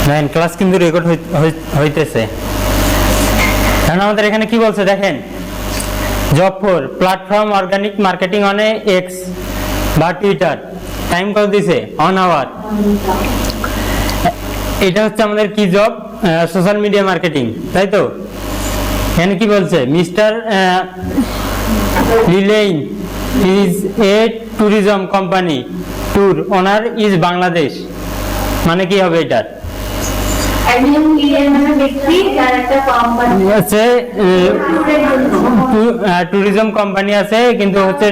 দেখেন ক্লাস কিন্তু রেকর্ড হইতেছে। এখন আমাদের এখানে কি বলছে দেখেন, job for platform organic marketing on x বা টুইটার, টাইম কত দিছে, 1 আওয়ার। এটা হচ্ছে আমাদের কি জব, সোশ্যাল মিডিয়া মার্কেটিং, তাই তো। এখানে কি বলছে, মিস্টার লিলেইন is a tourism company, tour owner is Bangladesh. মানে কি হবে এটার, ট্যুরিজম কোম্পানি আছে কিন্তু হচ্ছে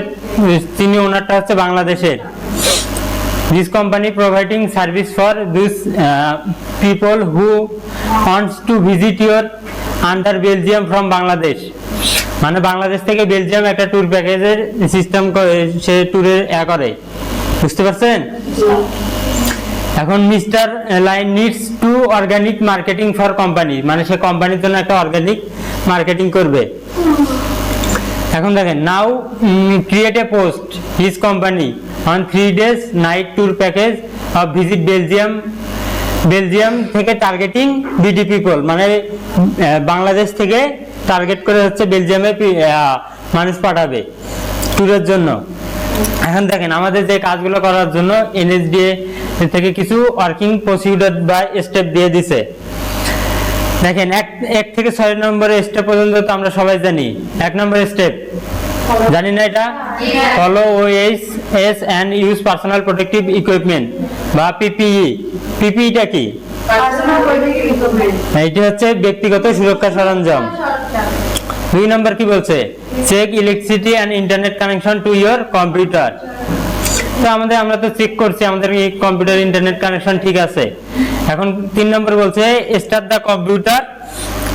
তিনি ওনারটা হচ্ছে বাংলাদেশের। This company providing service for those people who wants to visit your under Belgium from Bangladesh. মানে বাংলাদেশ থেকে বেলজিয়াম একটা ট্যুর প্যাকেজের সিস্টেম সে ট্যুরের করে, বুঝতে পারছেন। এখন mister line needs to organic marketing for company, মানে সে কোম্পানির জন্য একটা অর্গানিক মার্কেটিং করবে। এখন দেখেন, now create a post his company on 3 days night tour package of visit Belgium থেকে টার্গেটিং বিডি পিপল, মানে বাংলাদেশ থেকে টার্গেট করে হচ্ছে বেলজিয়ামে মানুষ পাঠাবে ট্যুরের জন্য। এখন দেখেন আমাদের যে কাজগুলো করার জন্য এনএসডিএ থেকে কিছু ওয়ার্কিং প্রসিডিউর বা স্টেপ দিয়ে দিছে। দেখেন 1 থেকে 6 নম্বরের স্টেপ পর্যন্ত তো আমরা সবাই জানি। 1 নম্বর স্টেপ জানি না এটা, follow OHS and use personal protective equipment বা পিপিই। পিপিইটা কি, এইটা হচ্ছে ব্যক্তিগত সুরক্ষা সরঞ্জাম। 2 নম্বর কি বলছে, check electricity and internet connection to your computer. তো আমরা তো চেক করছি আমাদের এই কম্পিউটার ইন্টারনেট কানেকশন ঠিক আছে। এখন 3 নম্বর বলছে স্টার্ট দ্য কম্পিউটার,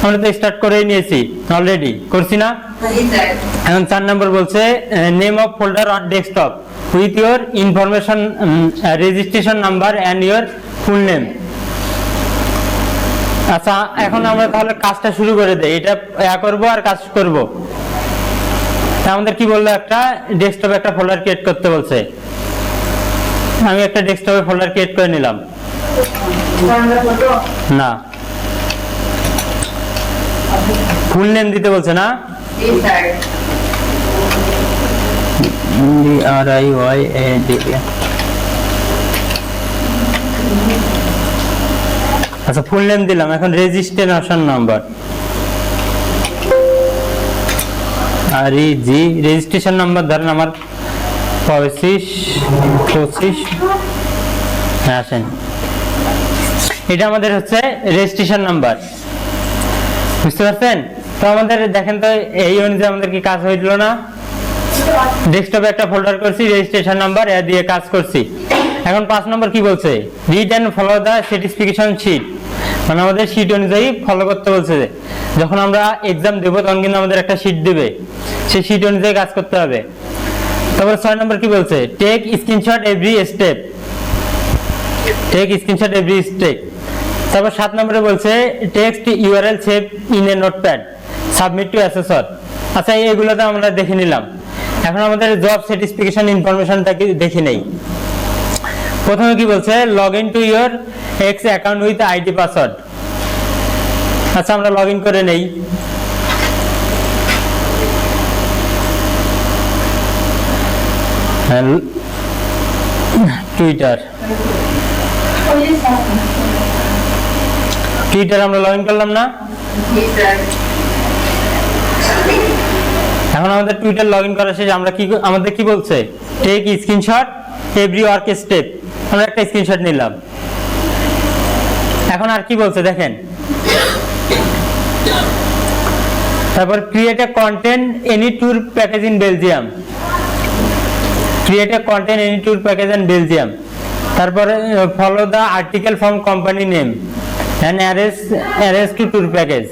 আমরা তো স্টার্ট করেই নিয়েছি অলরেডি, করছি না। এখন 4 নম্বর বলছে name of folder on desktop with your information, registration number and your full name. আচ্ছা, এখন আমরা তাহলে কাজটা শুরু করে দেই, এটা করব আর কাজ করব। আমাদের কি বললো, একটা ডেস্কটপে একটা ফোল্ডার ক্রিয়েট করতে বলছে। আমি একটা ডেস্কটপে ফোল্ডার ক্রিয়েট করে নিলাম। না, ফুল নেম দিতে বলছে না, DRIYAD। আচ্ছা, ফুল নেম দিলাম। এখন registration number REG, registration number ধরেন আমার 25 হ্যাঁ আসেন, এটা আমাদের হচ্ছে রেজিস্ট্রেশন নাম্বার, বুঝতে পারছেন। তো আমাদের দেখেন তো এই অনুযায়ী আমাদের কি কাজ হইল না, ডেস্কটপে একটা ফোল্ডার করছি, রেজিস্ট্রেশন নাম্বার দিয়ে কাজ করছি। এখন 5 নম্বর কি বলছে, read and follow the satisfaction sheet, মানে আমাদের শীট অনুযায়ী ফলো করতে বলছে। যখন আমরা এক্সাম দেবো তখন কিন্তু আমাদের একটা শীট দেবে, সেই শীট অনুযায়ী কাজ করতে হবে। তারপর 6 নম্বর কি বলছে, take screenshot every step, take screenshot every step. তারপর 7 নম্বরে বলছে text URL save in a notepad, submit to assessor. আচ্ছা, এগুলো তো আমরা দেখে নিলাম। এখন আমাদের জব সার্টিফিকেশন ইনফরমেশনটা দেখে নেই। প্রথমে কি বলছে, log in to your x account with ID password. আচ্ছা, আমরা লগ ইন করে নেই। টুইটার আমরা লগ ইন করলাম না। এখন আমাদের টুইটার লগ ইন করা শেষ। আমরা কি, আমাদের কি বলছে, take screenshot every work step, আমরা একটা স্ক্রিনশট নিলাম। এখন আর কি বলছে দেখেন, তারপর create a content any tour package in Belgium, create a content any tour package in Belgium. তারপরে follow the article from company name and arrange to tour package,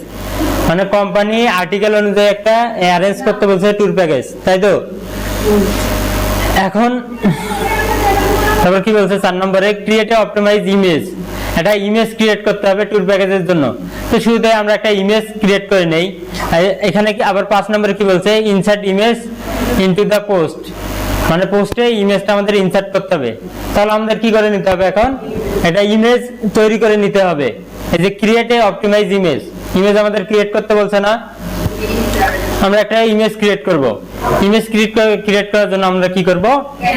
মানে কোম্পানি আর্টিকেল অনুযায়ী একটা অ্যারেঞ্জ করতে বলছে ট্যুর প্যাকেজ, তাই তো। এখন তারপর কি বলছে 4 নম্বরে, ক্রিয়েট এ অপটিমাইজ ইমেজ, একটা ইমেজ ক্রিয়েট করতে হবে ট্যুর প্যাকেজের জন্য। তো শুরুতে আমরা একটা ইমেজ ক্রিয়েট করে নেই। এখানে কি আবার 5 নম্বরে কি বলছে, insert image into the post, মানে পোস্টে ইমেজটা আমাদের ইনসার্ট করতে হবে। তাহলে আমাদের কি করে নিতে হবে, এখন এটা ইমেজ তৈরি করে নিতে হবে। এই যে create a optimize image, image আমাদের ক্রিয়েট করতে বলছে না, আমরা একটা ইমেজ ক্রিয়েট করব। ইমেজ ক্রিয়েট করার জন্য আমরা কি করব,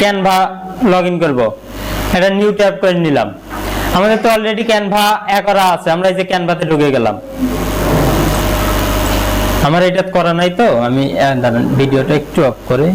ক্যানভা লগইন করব। এটা নিউ ট্যাব করে নিলাম। আমাদের তো অলরেডি ক্যানভা করা আছে, আমরা এই যে ক্যানভাতে ঢুকে গেলাম। আমার এটা করা নাই তো, আমি দাঁড়ান ভিডিওটা একটু অফ করে